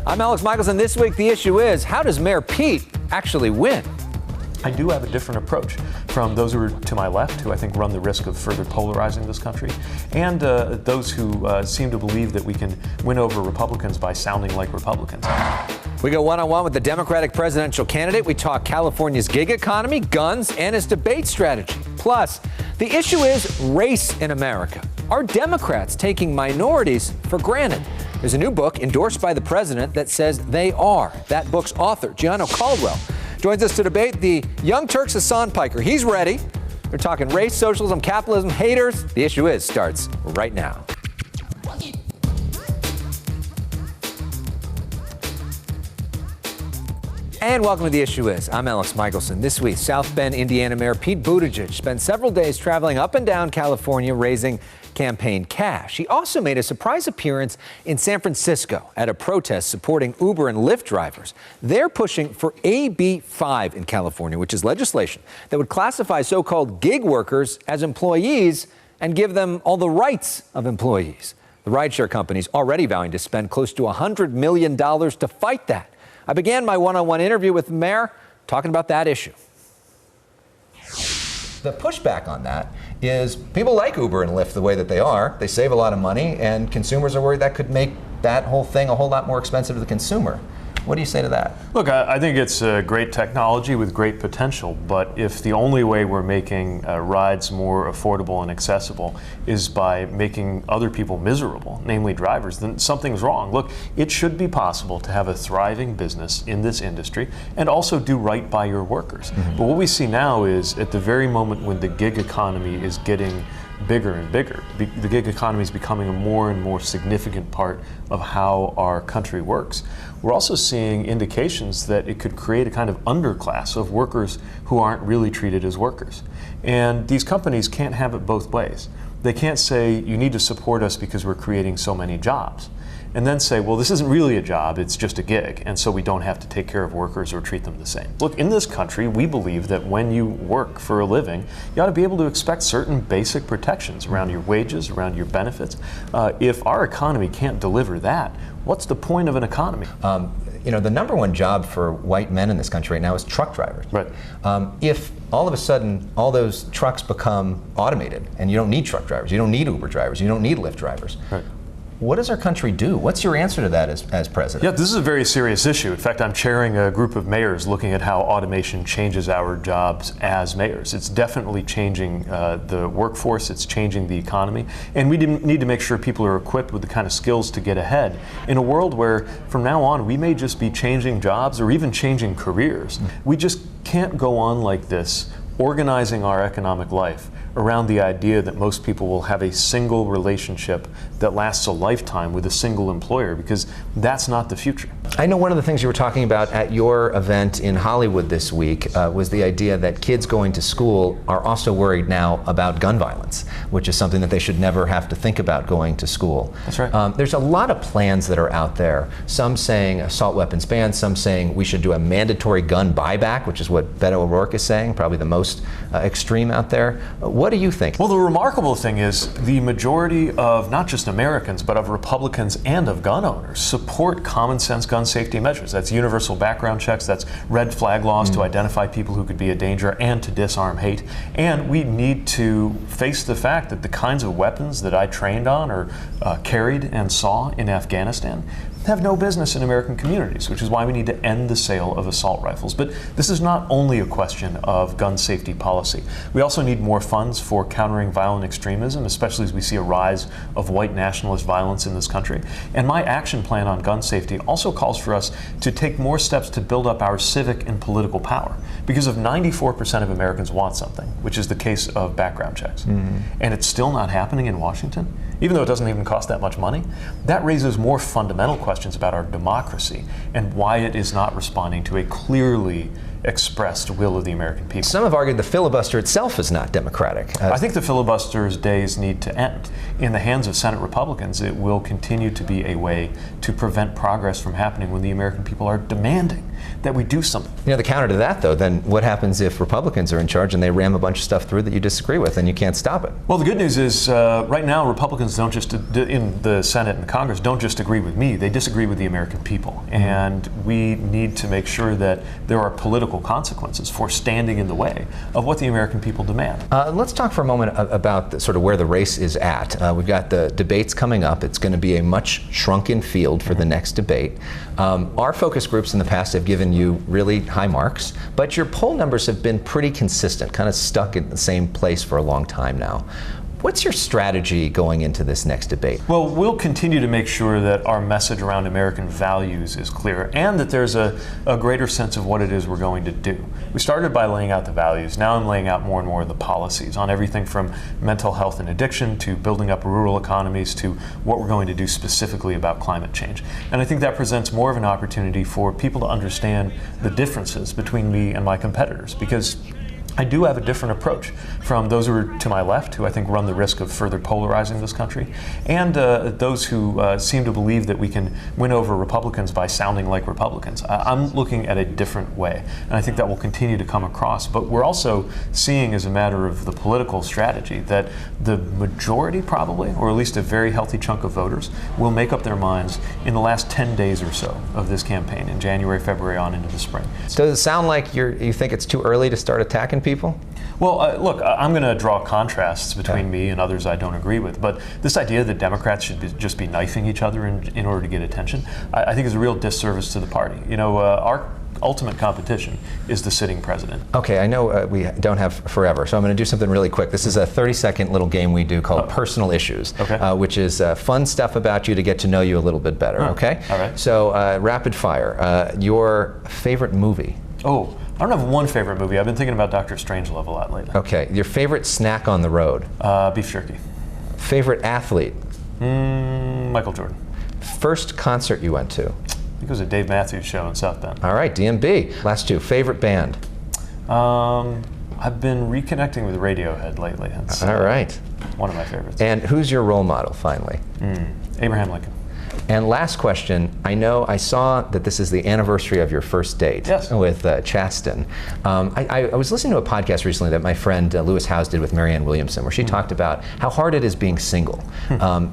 I'm Elex Michaelson. This week, the issue is, how does Mayor Pete actually win? I do have a different approach from those who are to my left, who I think run the risk of further polarizing this country, and those who seem to believe that we can win over Republicans by sounding like Republicans. We go one-on-one with the Democratic presidential candidate. We talk California's gig economy, guns, and his debate strategy. Plus, the issue is race in America. Are Democrats taking minorities for granted? There's a new book endorsed by the president that says they are. That book's author, Gianno Caldwell, joins us to debate the young Turks' Hasan Piker. He's ready. They're talking race, socialism, capitalism, haters. The issue is starts right now. And welcome to The Issue Is. I'm Elex Michaelson. This week, South Bend, Indiana Mayor Pete Buttigieg spent several days traveling up and down California raising campaign cash. He also made a surprise appearance in San Francisco at a protest supporting Uber and Lyft drivers. They're pushing for AB 5 in California, which is legislation that would classify so-called gig workers as employees and give them all the rights of employees. The rideshare company's already vowing to spend close to $100 million to fight that. I began my one-on-one interview with the mayor talking about that issue. The pushback on that is people like Uber and Lyft the way that they are. They save a lot of money, and consumers are worried that could make that whole thing a whole lot more expensive to the consumer. What do you say to that? Look, I think it's a great technology with great potential, but if the only way we're making rides more affordable and accessible is by making other people miserable, namely drivers, then something's wrong. Look, it should be possible to have a thriving business in this industry and also do right by your workers. Mm-hmm. But what we see now is at the very moment when the gig economy is getting bigger and bigger, the gig economy is becoming a more and more significant part of how our country works. We're also seeing indications that it could create a kind of underclass of workers who aren't really treated as workers. And these companies can't have it both ways. They can't say, you need to support us because we're creating so many jobs, and then say, well, this isn't really a job, it's just a gig, and so we don't have to take care of workers or treat them the same. Look, in this country, we believe that when you work for a living, you ought to be able to expect certain basic protections around your wages, around your benefits. If our economy can't deliver that, what's the point of an economy? You know, the number one job for white men in this country right now is truck drivers. Right. If all of a sudden all those trucks become automated and you don't need truck drivers, you don't need Uber drivers, you don't need Lyft drivers, right, what does our country do? What's your answer to that as president? Yeah, this is a very serious issue. In fact, I'm chairing a group of mayors looking at how automation changes our jobs as mayors. It's definitely changing the workforce, it's changing the economy, and we need to make sure people are equipped with the kind of skills to get ahead in a world where from now on we may just be changing jobs or even changing careers. Mm-hmm. We just can't go on like this, organizing our economic life around the idea that most people will have a single relationship that lasts a lifetime with a single employer, because that's not the future. I know one of the things you were talking about at your event in Hollywood this week was the idea that kids going to school are also worried now about gun violence, which is something that they should never have to think about going to school. That's right. There's a lot of plans that are out there, some saying assault weapons ban, some saying we should do a mandatory gun buyback, which is what Beto O'Rourke is saying, probably the most extreme out there. What do you think? Well, the remarkable thing is the majority of not just Americans, but of Republicans and of gun owners support common sense gun safety measures. That's universal background checks, that's red flag laws to identify people who could be a danger and to disarm hate. And we need to face the fact that the kinds of weapons that I trained on or carried and saw in Afghanistan have no business in American communities, which is why we need to end the sale of assault rifles. But this is not only a question of gun safety policy. We also need more funds for countering violent extremism, especially as we see a rise of white nationalist violence in this country. And my action plan on gun safety also calls for us to take more steps to build up our civic and political power. Because if 94% of Americans want something, which is the case of background checks, and it's still not happening in Washington, even though it doesn't even cost that much money, that raises more fundamental questions about our democracy and why it is not responding to a clearly expressed will of the American people. Some have argued the filibuster itself is not democratic. I think the filibuster's days need to end. In the hands of Senate Republicans, it will continue to be a way to prevent progress from happening when the American people are demanding that we do something. You know, the counter to that, though, then what happens if Republicans are in charge and they ram a bunch of stuff through that you disagree with and you can't stop it? Well, the good news is right now Republicans don't just, in the Senate and the Congress, don't just agree with me, they disagree with the American people. And we need to make sure that there are political consequences for standing in the way of what the American people demand. Let's talk for a moment about sort of where the race is at. We've got the debates coming up. It's going to be a much shrunken field for the next debate. Our focus groups in the past have given you really high marks, but your poll numbers have been pretty consistent, kind of stuck in the same place for a long time now. What's your strategy going into this next debate? Well, we'll continue to make sure that our message around American values is clear and that there's a greater sense of what it is we're going to do. We started by laying out the values. Now I'm laying out more and more of the policies on everything from mental health and addiction to building up rural economies to what we're going to do specifically about climate change. And I think that presents more of an opportunity for people to understand the differences between me and my competitors, because I do have a different approach from those who are to my left, who I think run the risk of further polarizing this country, and those who seem to believe that we can win over Republicans by sounding like Republicans. I'm looking at a different way, and I think that will continue to come across. But we're also seeing, as a matter of the political strategy, that the majority probably, or at least a very healthy chunk of voters, will make up their minds in the last 10 days or so of this campaign, in January, February, on into the spring. So does it sound like you think it's too early to start attacking people? Well, look, I'm going to draw contrasts between me and others I don't agree with, but this idea that Democrats should just be knifing each other in order to get attention, I think is a real disservice to the party. You know, our ultimate competition is the sitting president. Okay, I know we don't have forever, so I'm going to do something really quick. This is a 30-second little game we do called Personal Issues, which is fun stuff about you to get to know you a little bit better, okay? All right. So, rapid fire. Your favorite movie? Oh, I don't have one favorite movie. I've been thinking about Dr. Strangelove a lot lately. Okay, your favorite snack on the road? Beef jerky. Favorite athlete? Michael Jordan. First concert you went to? I think it was a Dave Matthews show in South Bend. All right, DMB. Last two. Favorite band? I've been reconnecting with Radiohead lately. That's all right. One of my favorites. And who's your role model, finally? Abraham Lincoln. And last question, I saw that this is the anniversary of your first date with Chasten. I was listening to a podcast recently that my friend Lewis Howes did with Marianne Williamson, where she talked about how hard it is being single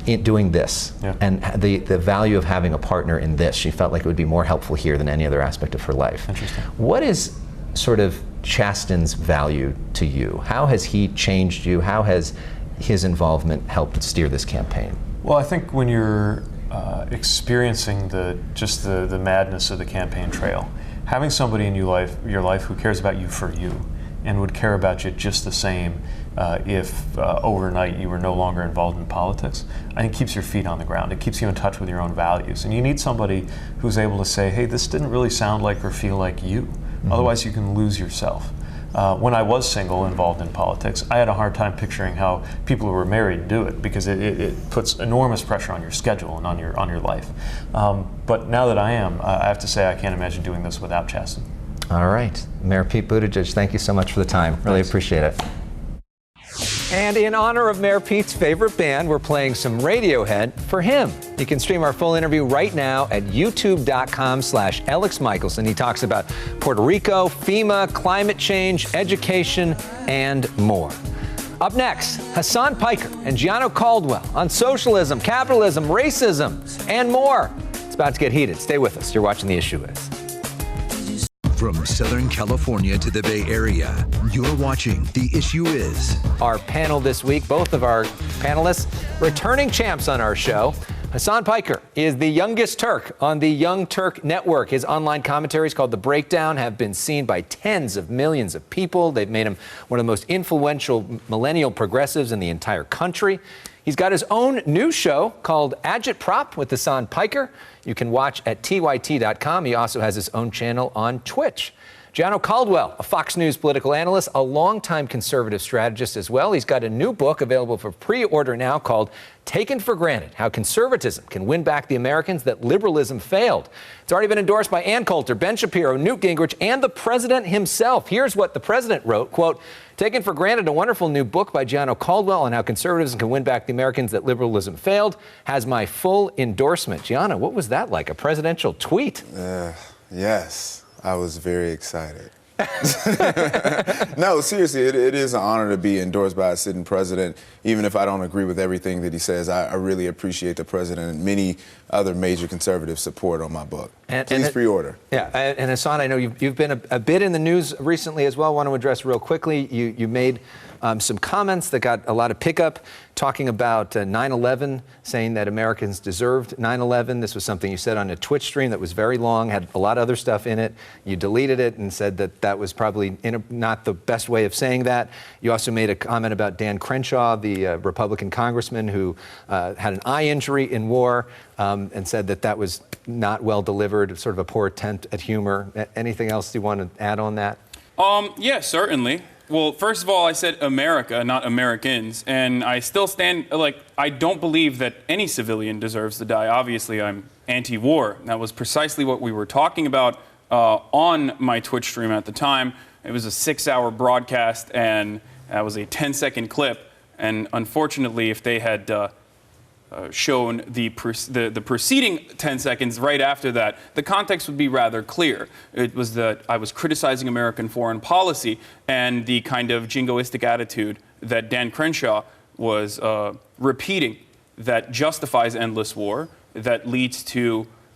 in doing this, and the value of having a partner in this. She felt like it would be more helpful here than any other aspect of her life. Interesting. What is sort of Chasten's value to you? How has he changed you? How has his involvement helped steer this campaign? Well, I think when you're experiencing the madness of the campaign trail, having somebody in your life who cares about you for you and would care about you just the same if overnight you were no longer involved in politics, I think keeps your feet on the ground. It keeps you in touch with your own values. And you need somebody who's able to say, hey, this didn't really sound like or feel like you. Otherwise you can lose yourself. When I was single, involved in politics, I had a hard time picturing how people who were married do it, because it puts enormous pressure on your schedule and on your life. But now that I am, I have to say I can't imagine doing this without Chasten. All right. Mayor Pete Buttigieg, thank you so much for the time. Really appreciate it. And in honor of Mayor Pete's favorite band, we're playing some Radiohead for him. You can stream our full interview right now at youtube.com/Elex Michaelson. He talks about Puerto Rico, FEMA, climate change, education, and more. Up next, Hasan Piker and Gianno Caldwell on socialism, capitalism, racism, and more. It's about to get heated. Stay with us. You're watching The Issue Is. From Southern California to the Bay Area, you're watching The Issue Is. Our panel this week, both of our panelists, returning champs on our show. Hasan Piker is the youngest Turk on the Young Turk Network. His online commentaries called The Breakdown have been seen by tens of millions of people. They've made him one of the most influential millennial progressives in the entire country. He's got his own new show called Agitprop with Hasan Piker. You can watch at tyt.com. He also has his own channel on Twitch. Gianno Caldwell, a Fox News political analyst, a longtime conservative strategist as well. He's got a new book available for pre-order now called Taken for Granted: How Conservatism Can Win Back the Americans That Liberalism Failed. It's already been endorsed by Ann Coulter, Ben Shapiro, Newt Gingrich, and the president himself. Here's what the president wrote, quote, "Taken for Granted, a wonderful new book by Gianno Caldwell on how conservatism can win back the Americans that liberalism failed, has my full endorsement." Gianno, what was that like? A presidential tweet? Yes. I was very excited. No, seriously, it is an honor to be endorsed by a sitting president. Even if I don't agree with everything that he says, I really appreciate the president and many other major conservative support on my book. Please pre-order. Yeah, and Hasan, I know you've been a bit in the news recently as well. I want to address real quickly. You made some comments that got a lot of pickup, talking about 9/11, saying that Americans deserved 9/11. This was something you said on a Twitch stream that was very long, had a lot of other stuff in it. You deleted it and said that that was probably not the best way of saying that. You also made a comment about Dan Crenshaw, the Republican congressman who had an eye injury in war, and said that that was not well delivered, sort of a poor attempt at humor. Anything else you want to add on that? Yeah, certainly. Well, first of all, I said America, not Americans, and I still stand, I don't believe that any civilian deserves to die. Obviously, I'm anti-war. That was precisely what we were talking about on my Twitch stream at the time. It was a 6-hour broadcast, and that was a 10-second clip, and unfortunately, if they had shown the preceding 10 seconds right after that, the context would be rather clear. It was that I was criticizing American foreign policy and the kind of jingoistic attitude that Dan Crenshaw was repeating that justifies endless war, that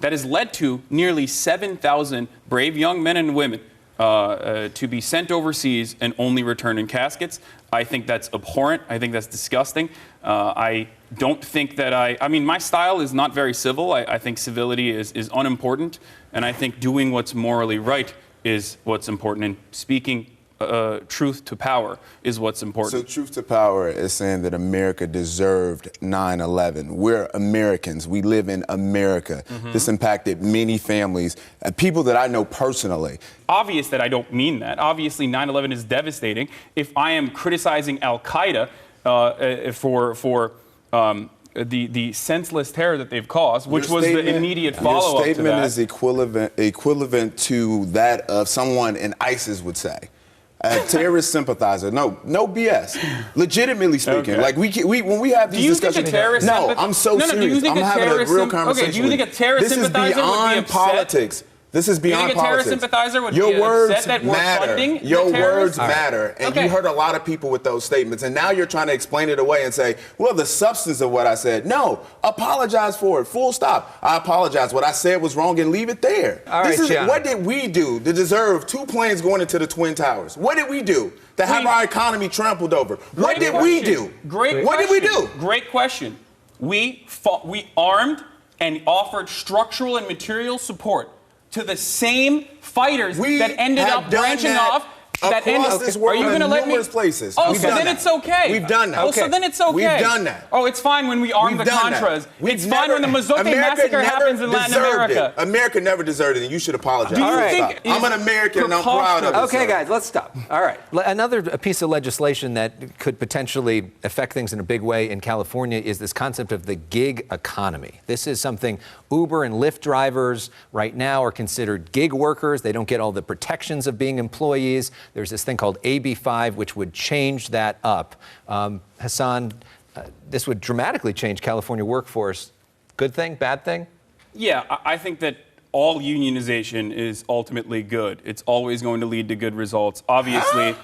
has led to nearly 7,000 brave young men and women to be sent overseas and only return in caskets. I think that's abhorrent. I think that's disgusting. I don't think that I mean, my style is not very civil. I think civility is unimportant. And I think doing what's morally right is what's important. And speaking truth to power is what's important. So truth to power is saying that America deserved 9/11. We're Americans. We live in America. Mm-hmm. This impacted many families, people that I know personally. Obvious that I don't mean that. Obviously, 9/11 is devastating. If I am criticizing Al-Qaeda for the senseless terror that they've caused, which was the immediate follow-up to that. Your statement is equivalent to that of someone in ISIS would say. A terrorist sympathizer. No BS. Legitimately speaking, okay. like when we have these discussions. No, I'm so serious. I'm having a real conversation. Okay, do you think a terrorist sympathizer would be upset? Politics. This is beyond politics. You think a terrorist sympathizer would be upset that we're funding the terrorists? Your words matter. And you hurt a lot of people with those statements. And now you're trying to explain it away and say, well, the substance of what I said. No, apologize for it. Full stop. I apologize. What I said was wrong and leave it there. All right, Gianno. What did we do to deserve 2 planes going into the Twin Towers? What did we do to have our economy trampled over? What did we do? Great question. What did we do? Great question. We armed and offered structural and material support to the same fighters that ended up branching off. This world, are you going to let me? Places. Oh, so then it's okay. We've done that. Oh, so then it's okay. We've done that. Oh, it's fine when we arm the Contras. It's fine when the Mozote massacre happens in Latin America. America never deserved it, and you should apologize. Do you think I'm an American, and I'm proud of it. Okay, guys, let's stop. All right. Another piece of legislation that could potentially affect things in a big way in California is this concept of the gig economy. This is something Uber and Lyft drivers right now are considered gig workers. They don't get all the protections of being employees. There's this thing called AB5, which would change that up. Hasan, this would dramatically change California workforce. Good thing, bad thing? Yeah, I think that all unionization is ultimately good. It's always going to lead to good results. Obviously,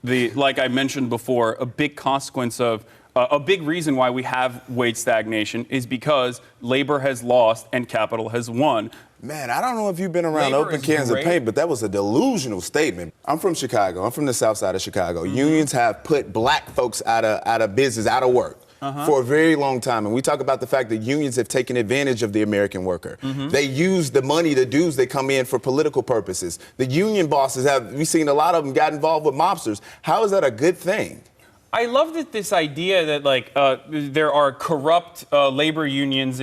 like I mentioned before, a big consequence of a big reason why we have wage stagnation is because labor has lost and capital has won. Man, I don't know if you've been around open cans of paint, but that was a delusional statement. I'm from Chicago. I'm from the south side of Chicago. Mm-hmm. Unions have put black folks out of business, out of work. For a very long time. And we talk about the fact that unions have taken advantage of the American worker. Mm-hmm. They use the money, the dues they come in for political purposes. The union bosses we've seen a lot of them got involved with mobsters. How is that a good thing? I love this idea that there are corrupt labor unions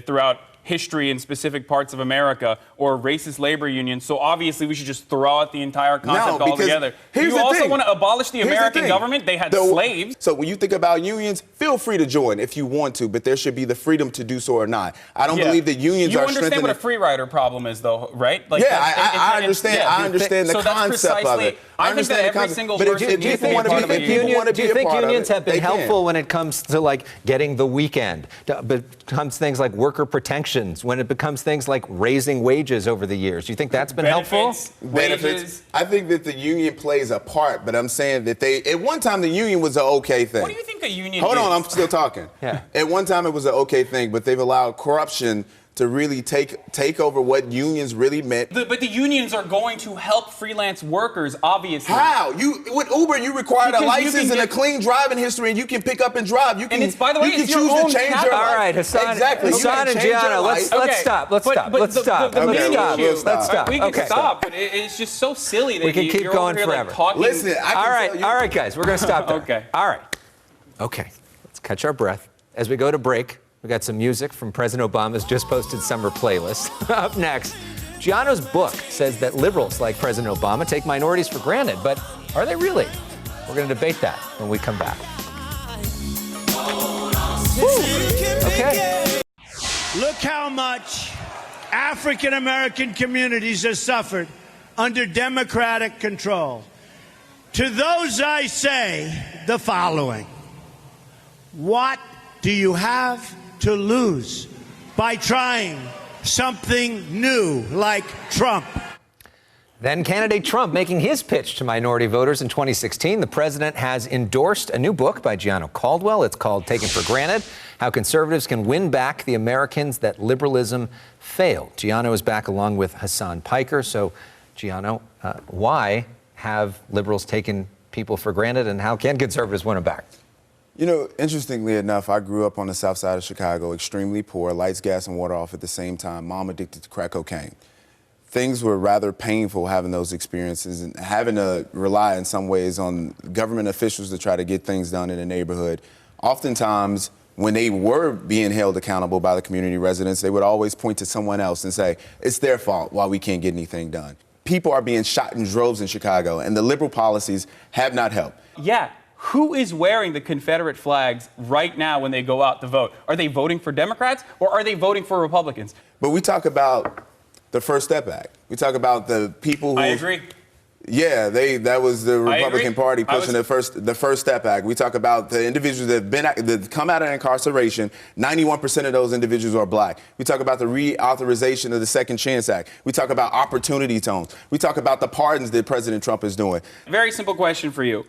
throughout history in specific parts of America, or racist labor unions. So obviously we should just throw out the entire concept altogether. You also want to abolish the American government? They had slaves. So when you think about unions, feel free to join if you want to, but there should be the freedom to do so or not. I don't believe that unions are strengthening. You understand what a free rider problem is, though, right? I understand. I understand the concept of it. I think that every single person do you think unions have been helpful when it comes to getting the weekend? But comes things like worker protection elections when it becomes things like raising wages over the years? Do you think that's been helpful? Benefits. I think that the union plays a part, but I'm saying that at one time the union was an okay thing. What do you think a union Hold is? on, I'm still talking. Yeah. At one time it was an okay thing, but they've allowed corruption to really take over what unions really meant. But the unions are going to help freelance workers, obviously. How? With Uber, you required a Because you license can and a clean driving history, and you can pick up and drive. You can, it's, by the way, you can it's your choose own to change capital. your life. All right, Hasan, Exactly. You Hasan can and change your Gianno, life. let's stop. Let's stop. But the Okay, issue, we'll stop. we can Okay. stop, but it's just so silly that We can keep you're going over here, forever. Like, talking. Listen, I can All right, guys, we're going to stop there. Okay. All right. Okay, let's catch our breath. As we go to break, we got some music from President Obama's just posted summer playlist. Up next, Gianno's book says that liberals like President Obama take minorities for granted, but are they really? We're going to debate that when we come back. Woo. Okay. Look how much African American communities have suffered under Democratic control. To those I say the following: what do you have to lose by trying something new like Trump? Then candidate Trump making his pitch to minority voters in 2016. The president has endorsed a new book by Gianno Caldwell. It's called Taken for Granted: How Conservatives Can Win Back the Americans That Liberalism Failed. Gianno is back along with Hasan Piker. So, Gianno, why have liberals taken people for granted, and how can conservatives win them back? You know, interestingly enough, I grew up on the south side of Chicago, extremely poor, lights, gas, and water off at the same time, mom addicted to crack cocaine. Things were rather painful having those experiences and having to rely in some ways on government officials to try to get things done in the neighborhood. Oftentimes, when they were being held accountable by the community residents, they would always point to someone else and say, it's their fault why we can't get anything done. People are being shot in droves in Chicago, and the liberal policies have not helped. Yeah. Who is wearing the Confederate flags right now when they go out to vote? Are they voting for Democrats or are they voting for Republicans? But we talk about the First Step Act. We talk about the people who... I agree. Yeah, that was the Republican Party pushing the First Step Act. We talk about the individuals that come out of incarceration. 91% of those individuals are black. We talk about the reauthorization of the Second Chance Act. We talk about opportunity zones. We talk about the pardons that President Trump is doing. Very simple question for you.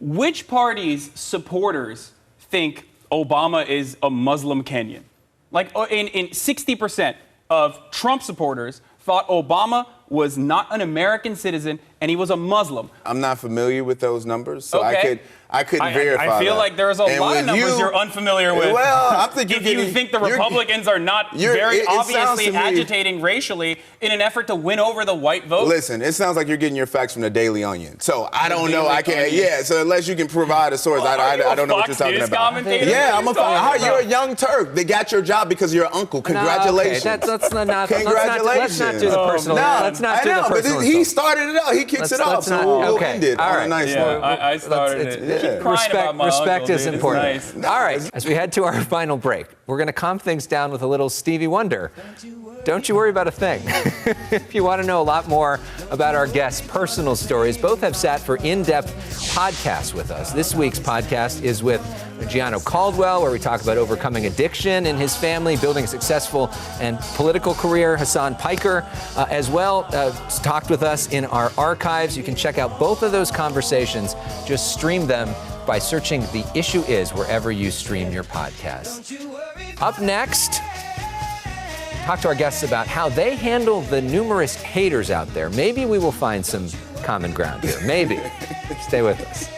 Which party's supporters think Obama is a Muslim Kenyan? Like, in 60% of Trump supporters thought Obama was not an American citizen and he was a Muslim. I'm not familiar with those numbers, so okay. I couldn't verify that. I feel like there's a lot of numbers you're unfamiliar with. Well, I think if you think the Republicans are not very obviously agitating racially in an effort to win over the white vote. Listen, it sounds like you're getting your facts from the Daily Onion. So I don't know. I can't. Yeah. So unless you can provide a source, I don't know what you're talking about. Yeah, you're a young Turk. They got your job because you're an uncle. Congratulations. No, okay. Congratulations. Let's not do the personal. Let's not do the personal. But he started it out. He kicks it off. So we'll end it on a nice note. I started it. Respect is important. Nice. All right, as we head to our final break, we're going to calm things down with a little Stevie Wonder. Don't you worry about a thing. If you want to know a lot more about our guests' personal stories, both have sat for in-depth podcasts with us. This week's podcast is with Gianno Caldwell, where we talk about overcoming addiction in his family, building a successful and political career. Hasan Piker, as well, talked with us in our archives. You can check out both of those conversations. Just stream them by searching The Issue Is wherever you stream your podcasts. Up next, talk to our guests about how they handle the numerous haters out there. Maybe we will find some common ground here. Maybe. Stay with us.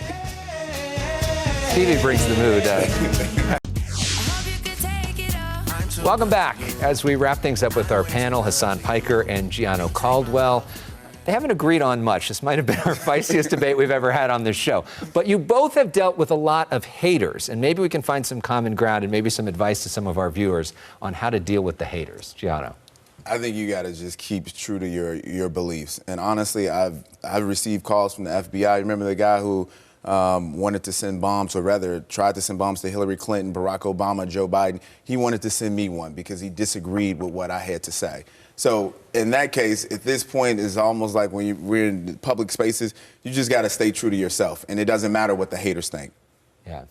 Stevie brings the mood. Welcome back. As we wrap things up with our panel, Hasan Piker and Gianno Caldwell. They haven't agreed on much. This might have been our feistiest debate we've ever had on this show. But you both have dealt with a lot of haters, and maybe we can find some common ground and maybe some advice to some of our viewers on how to deal with the haters. Gianno. I think you got to just keep true to your beliefs. And honestly, I've received calls from the FBI. Remember the guy who wanted to send bombs, or rather tried to send bombs to Hillary Clinton, Barack Obama, Joe Biden. He wanted to send me one because he disagreed with what I had to say. So in that case, at this point, it's almost like when we're in public spaces, you just got to stay true to yourself. And it doesn't matter what the haters think. Yeah.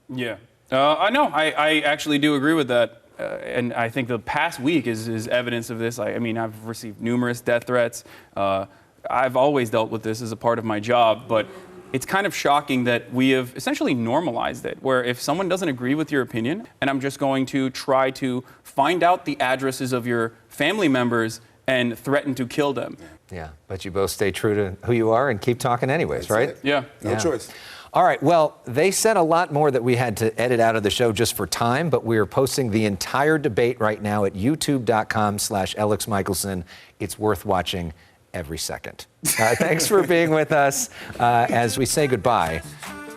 Yeah. I know. I actually do agree with that. and I think the past week is evidence of this. I mean, I've received numerous death threats. I've always dealt with this as a part of my job, but it's kind of shocking that we have essentially normalized it, where if someone doesn't agree with your opinion, and I'm just going to try to find out the addresses of your family members and threaten to kill them. Yeah, but you both stay true to who you are and keep talking anyways, That's right? it. Yeah. No choice. All right, well, they said a lot more that we had to edit out of the show just for time, but we are posting the entire debate right now at youtube.com/Elex Michaelson. It's worth watching every second. Thanks for being with us. As we say goodbye,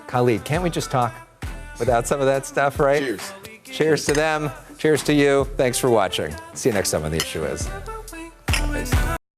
Khalid, can't we just talk without some of that stuff, right? Cheers. Cheers to them. Cheers to you. Thanks for watching. See you next time on The Issue Is.